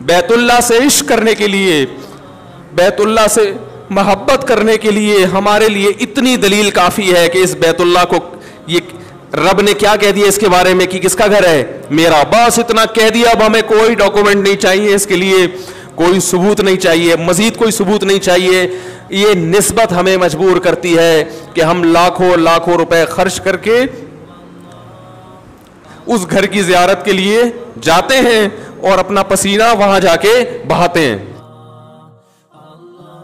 بیت اللہ سے عشق کرنے کے لیے, بیت اللہ سے محبت کرنے کے لیے ہمارے لیے اتنی دلیل کافی ہے کہ اس بیت اللہ کو, یہ رب نے کیا کہہ دیا اس کے بارے میں کہ کس کا گھر ہے, میرا, بس اتنا کہہ دیا. اب ہمیں کوئی ڈاکومنٹ نہیں چاہیے, اس کے لیے کوئی ثبوت نہیں چاہیے, مزید کوئی ثبوت نہیں چاہیے. یہ نسبت ہمیں مجبور کرتی ہے کہ ہم لاکھوں لاکھوں روپے خرچ کر کے اس گھر کی زیارت کے لیے جاتے ہیں اور اپنا پسینہ وہاں جا کے بہاتے ہیں.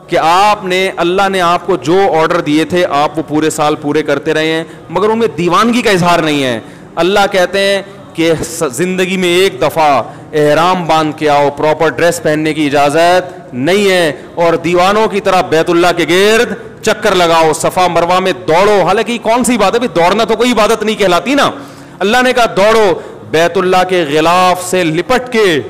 کہ آپ نے, اللہ نے آپ کو جو آرڈر دیے تھے آپ وہ پورے سال پورے کرتے رہے ہیں, مگر ان میں دیوانگی کا اظہار نہیں ہے. اللہ کہتے ہیں کہ زندگی میں ایک دفعہ احرام باندھ کے آؤ, پراپر ڈریس پہننے کی اجازت نہیں ہے, اور دیوانوں کی طرح بیت اللہ کے گرد چکر لگاؤ, صفا مروہ میں دوڑو. حالانکہ یہ کون سی بات ہے, دوڑنا تو کوئی عبادت نہیں کہلاتی نا. اللہ نے کہا دوڑو, بیت اللہ کے غلاف سے لپٹ کے,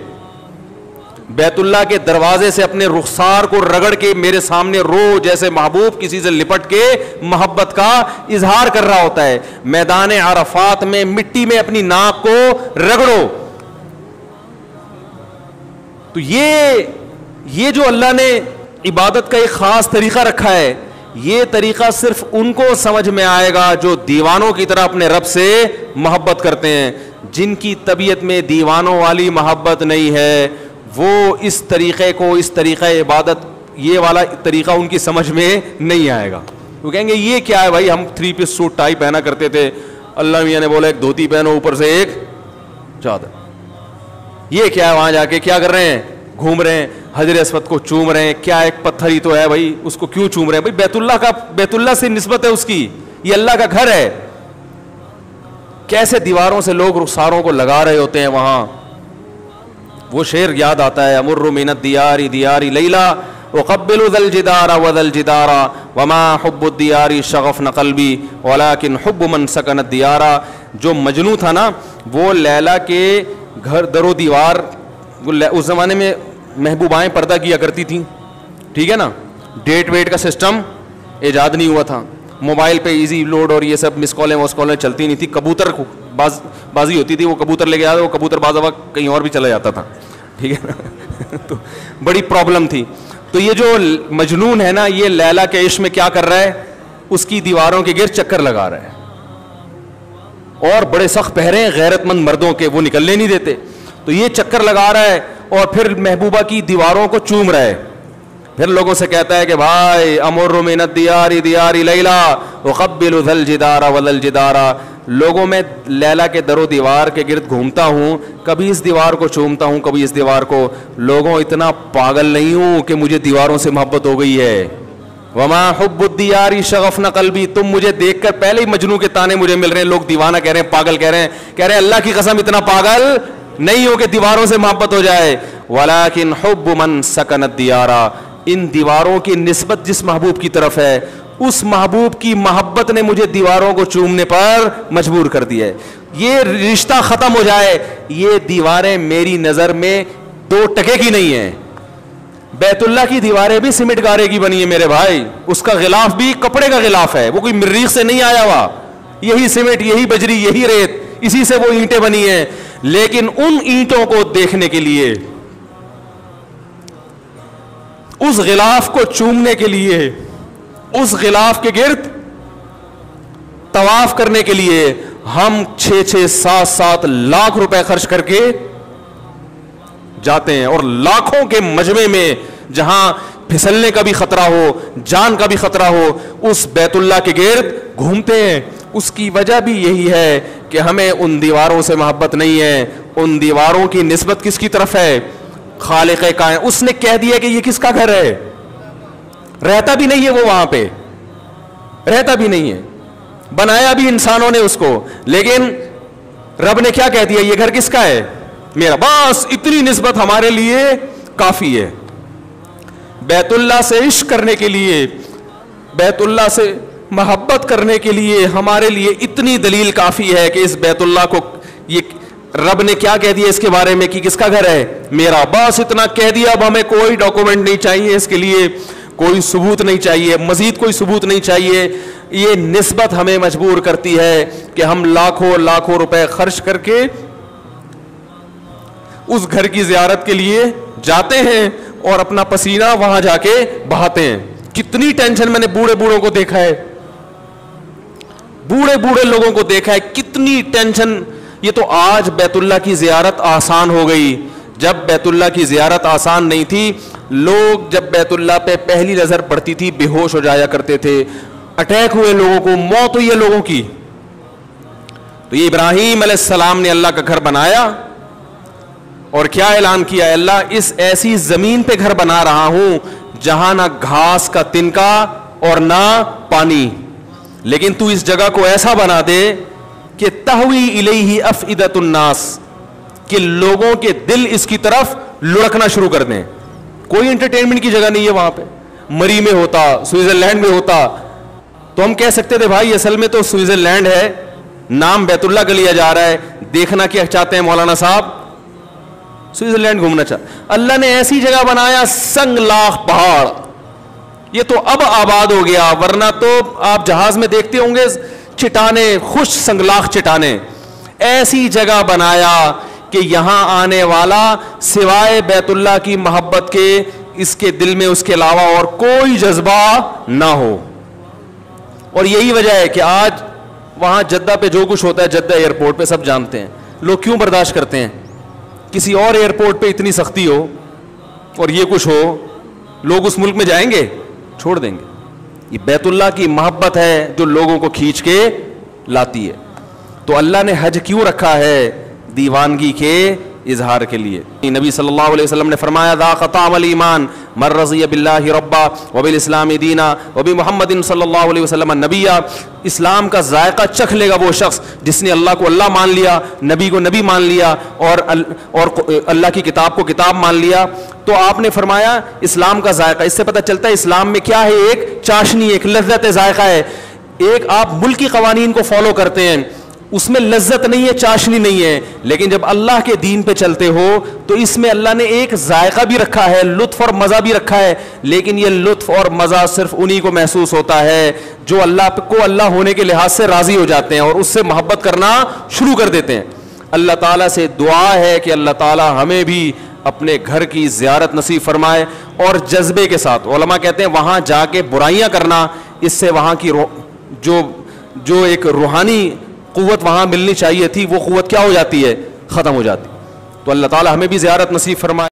بیت اللہ کے دروازے سے اپنے رخسار کو رگڑ کے میرے سامنے رو, جیسے محبوب کسی سے لپٹ کے محبت کا اظہار کر رہا ہوتا ہے. میدان عرفات میں مٹی میں اپنی ناک کو رگڑو. تو یہ جو اللہ نے عبادت کا ایک خاص طریقہ رکھا ہے, یہ طریقہ صرف ان کو سمجھ میں آئے گا جو دیوانوں کی طرح اپنے رب سے محبت کرتے ہیں. جن کی طبیعت میں دیوانوں والی محبت نہیں ہے وہ اس طریقے کو, اس طریقہ عبادت, یہ والا طریقہ ان کی سمجھ میں نہیں آئے گا. وہ کہیں گے یہ کیا ہے بھائی, ہم 3 پیس سوٹ ٹائی پہنا کرتے تھے, اللہ میاں نے بولا ایک دھوتی پہنو اوپر سے ایک چادر. یہ کیا ہے, وہاں جا کے کیا کر رہے ہیں, گھوم رہے ہیں, حجر اسود کو چوم رہے ہیں. کیا ایک پتھر ہی تو ہے بھائی, اس کو کیوں چوم رہے ہیں بھائی؟ بیت اللہ کا, بیت اللہ سے نسبت ہے اس کی, یہ اللہ کا گھر ہے. کیسے دیواروں سے لوگ رخساروں کو لگا رہے ہوتے ہیں وہاں. وہ شعر یاد آتا ہے, امر من الدیار دیار لیلا وقبل ذا الجدار وذا الجدار وما حب الدیار شغفن قلبی ولكن حب من سکن الدیار. جو مجنوں تھا نا, وہ لیلا کے گھر در و دیوار, اس زمانے میں محبوبائیں پردہ کیا کرتی تھیں, ٹھیک ہے نا, ڈیٹ ویٹ کا سسٹم ایجاد نہیں ہوا تھا, موبائل پہ ایزی لوڈ اور یہ سب مس کالیں وس کالیں چلتی نہیں تھی. کبوتر بازی ہوتی تھی, وہ کبوتر لے کے آتا, وہ کبوتر بعض دفعہ کہیں اور بھی چلا جاتا تھا, ٹھیک ہے نا. تو بڑی پرابلم تھی. تو یہ جو مجنون ہے نا, یہ لیلا کے عشق میں کیا کر رہا ہے, اس کی دیواروں کے گرد چکر لگا رہا ہے, اور بڑے سخت پہرے ہیں غیرت مند مردوں کے, وہ نکلنے نہیں دیتے. تو یہ چکر لگا رہا ہے اور پھر محبوبہ کی دیواروں کو چوم رہا ہے. پھر لوگوں سے کہتا ہے کہ بھائی امر من الدیار دیار لیلا اقبل ذا الجدار وذا الجدار. لوگوں میں لیلا کے در و دیوار کے گرد گھومتا ہوں, کبھی اس دیوار کو چومتا ہوں کبھی اس دیوار کو. لوگوں اتنا پاگل نہیں ہوں کہ مجھے دیواروں سے محبت ہو گئی ہے. وما حب الدیار شغفن قلبی. تم مجھے دیکھ کر پہلے ہی مجنوں کے تانے مجھے مل رہے ہیں, لوگ دیوانہ کہہ رہے ہیں, پاگل کہہ رہے ہیں. اللہ کی قسم اتنا پاگل نہیں ہو کہ دیواروں سے محبت ہو جائے. ولكن حب من سکن الدیار. ان دیواروں کی نسبت جس محبوب کی طرف ہے, اس محبوب کی محبت نے مجھے دیواروں کو چومنے پر مجبور کر دیا ہے. یہ رشتہ ختم ہو جائے. یہ دیواریں میری نظر میں 2 ٹکے کی نہیں ہیں. بیت اللہ کی دیواریں بھی سیمنٹ گارے کی بنی ہے میرے بھائی, اس کا غلاف بھی کپڑے کا غلاف ہے, وہ کوئی مریخ سے نہیں آیا ہوا. یہی سیمنٹ, یہی بجری, یہی ریت, اسی سے وہ اینٹیں بنی ہیں. لیکن ان اینٹوں کو دیکھنے کے لیے, اس غلاف کو چومنے کے لیے, اس غلاف کے گرد طواف کرنے کے لیے ہم 6-6, 7-7 لاکھ روپے خرچ کر کے جاتے ہیں. اور لاکھوں کے مجمع میں جہاں پھسلنے کا بھی خطرہ ہو, جان کا بھی خطرہ ہو, اس بیت اللہ کے گرد گھومتے ہیں. اس کی وجہ بھی یہی ہے کہ ہمیں ان دیواروں سے محبت نہیں ہے. ان دیواروں کی نسبت کس کی طرف ہے, خالق کائنات. اس نے کہہ دیا کہ یہ کس کا گھر ہے, رہتا بھی نہیں ہے وہ وہاں پہ, رہتا بھی نہیں ہے, بنایا بھی انسانوں نے اس کو, لیکن رب نے کیا کہہ دیا, یہ گھر کس کا ہے, میرا. بس اتنی نسبت ہمارے لیے کافی ہے. بیت اللہ سے عشق کرنے کے لیے, بیت اللہ سے محبت کرنے کے لیے ہمارے لیے اتنی دلیل کافی ہے کہ اس بیت اللہ کو, یہ رب نے کیا کہہ دیا اس کے بارے میں کہ کس کا گھر ہے, میرا. بس اتنا کہہ دیا. اب ہمیں کوئی ڈاکومنٹ نہیں چاہیے, اس کے لیے کوئی ثبوت نہیں چاہیے, مزید کوئی ثبوت نہیں چاہیے. یہ نسبت ہمیں مجبور کرتی ہے کہ ہم لاکھوں لاکھوں روپے خرچ کر کے اس گھر کی زیارت کے لیے جاتے ہیں اور اپنا پسینہ وہاں جا کے بہاتے ہیں. کتنی ٹینشن میں نے بوڑھے بوڑھوں کو دیکھا ہے, بوڑھے بوڑھے لوگوں کو دیکھا ہے, کتنی ٹینشن. یہ تو آج بیت اللہ کی زیارت آسان ہو گئی, جب بیت اللہ کی زیارت آسان نہیں تھی, لوگ جب بیت اللہ پہ پہلی نظر پڑتی تھی بے ہوش ہو جایا کرتے تھے, اٹیک ہوئے لوگوں کو, موت ہوئی ہے لوگوں کی. تو یہ ابراہیم علیہ السلام نے اللہ کا گھر بنایا اور کیا اعلان کیا, اللہ اس ایسی زمین پہ گھر بنا رہا ہوں جہاں نہ گھاس کا تنکا اور نہ پانی, لیکن تو اس جگہ کو ایسا بنا دے کہ تہوی الیہ افئدۃ الناس, کہ لوگوں کے دل اس کی طرف لڑکنا شروع کر دیں. کوئی انٹرٹینمنٹ کی جگہ نہیں ہے وہاں پہ. مری میں ہوتا, سوئٹزرلینڈ میں ہوتا تو ہم کہہ سکتے تھے بھائی اصل میں تو سوئٹزرلینڈ ہے, نام بیت اللہ کا لیا جا رہا ہے, دیکھنا کیا چاہتے ہیں مولانا صاحب, سوئٹزرلینڈ گھومنا چاہتے. اللہ نے ایسی جگہ بنایا, سنگ لاخ پہاڑ, یہ تو اب آباد ہو گیا, ورنہ تو آپ جہاز میں دیکھتے ہوں گے چٹانے, خوش سنگلاخ چٹانے. ایسی جگہ بنایا کہ یہاں آنے والا سوائے بیت اللہ کی محبت کے اس کے دل میں اس کے علاوہ اور کوئی جذبہ نہ ہو. اور یہی وجہ ہے کہ آج وہاں جدہ پہ جو کچھ ہوتا ہے, جدہ ایئرپورٹ پہ سب جانتے ہیں, لوگ کیوں برداشت کرتے ہیں. کسی اور ایئرپورٹ پہ اتنی سختی ہو اور یہ کچھ ہو, لوگ اس ملک میں جائیں گے, چھوڑ دیں گے. یہ بیت اللہ کی محبت ہے جو لوگوں کو کھینچ کے لاتی ہے. تو اللہ نے حج کیوں رکھا ہے؟ دیوانگی کے اظہار کے لیے. نبی صلی اللہ علیہ وسلم نے فرمایا ذاق طعم الایمان من رضی باللہ ربا وبالاسلام دینا وبمحمد صلی اللہ علیہ وسلم نبیا. اسلام کا ذائقہ چکھ لے گا وہ شخص جس نے اللہ کو اللہ مان لیا, نبی کو نبی مان لیا, اور اللہ کی کتاب کو کتاب مان لیا. تو آپ نے فرمایا اسلام کا ذائقہ, اس سے پتہ چلتا ہے اسلام میں کیا ہے, ایک چاشنی, ایک لذت ذائقہ ہے. ایک آپ ملکی قوانین کو فالو کرتے ہیں, اس میں لذت نہیں ہے, چاشنی نہیں ہے, لیکن جب اللہ کے دین پہ چلتے ہو تو اس میں اللہ نے ایک ذائقہ بھی رکھا ہے, لطف اور مزہ بھی رکھا ہے. لیکن یہ لطف اور مزہ صرف انہی کو محسوس ہوتا ہے جو اللہ کو اللہ ہونے کے لحاظ سے راضی ہو جاتے ہیں اور اس سے محبت کرنا شروع کر دیتے ہیں. اللہ تعالیٰ سے دعا ہے کہ اللہ تعالیٰ ہمیں بھی اپنے گھر کی زیارت نصیب فرمائے, اور جذبے کے ساتھ. علماء کہتے ہیں وہاں جا کے برائیاں کرنا, اس سے وہاں کی جو ایک روحانی قوت وہاں ملنی چاہیے تھی وہ قوت کیا ہو جاتی ہے, ختم ہو جاتی. تو اللہ تعالیٰ ہمیں بھی زیارت نصیب فرمائے.